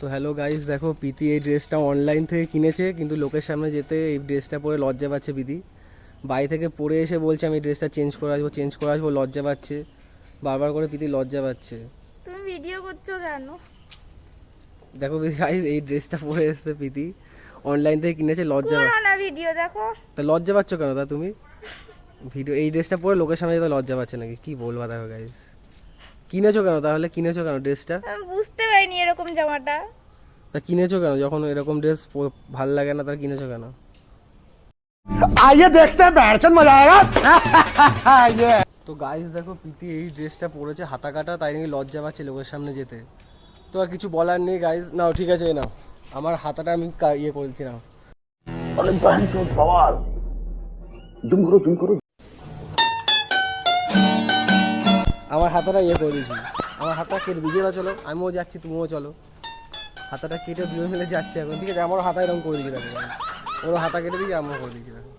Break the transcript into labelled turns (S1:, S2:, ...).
S1: তো hello guys, দেখো প্রীতি এই ড্রেসটা অনলাইন থেকে কিনেছে, কিন্তু লোকের সামনে যেতে এই ড্রেসটা পরে লজ্জা পাচ্ছে প্রীতি। বাড়ি থেকে পরে এসে বলছে আমি ড্রেসটা চেঞ্জ করে আসবো, লজ্জা পাচ্ছে। বারবার করে প্রীতি লজ্জা পাচ্ছে।
S2: তুমি ভিডিও করছো কেন?
S1: দেখো গাইস, এই ড্রেসটা পরে এসছে প্রীতি, অনলাইন থেকে কিনেছে,
S2: করো না ভিডিও, দেখো।
S1: তা লজ্জা পাচ্ছ কেন তা তুমি? ভিডিও এই ড্রেসটা পরে লোকের সামনে যেতে লজ্জা পাচ্ছে নাকি? কি বলবা দেখো গাইস, কিনেছো কেন তাহলে? কিনেছো কেন ড্রেসটা?
S2: আমি বুঝতে পারিনি এরকম জামাটা।
S1: তা কিনেছো কেন? যখন এরকম ড্রেস ভাল লাগে না, তা কিনেছো কেন?
S3: आइए देखते हैं बैठचंद मजा आएगा ये
S1: তো গাইস দেখো, প্রীতি এই ড্রেসটা পরেছে হাতা কাটা, তাই নাকি লজ্জা পাচ্ছে লোকের সামনে যেতে। তো আর কিছু বলার নেই গাইস, নাও ঠিক আছে, নাও আমার হাতাটা আমি ইয়ে করেছি, নাও।
S3: अरे बहन चोद बवाल जुम करो
S1: আমার হাতাটা ইয়ে করে দিয়েছি, আমার হাতটা কেটে দিয়ে বা চলো, আমিও যাচ্ছি তুমিও চলো। হাতাটা কেটে দুজন মিলে যাচ্ছি এখন, ঠিক আছে? আমারও হাতা এরকম করে দিয়েছি, দেখো ওরও হাতা কেটে দিয়েছি, আমিও করে দিয়েছি দেখো।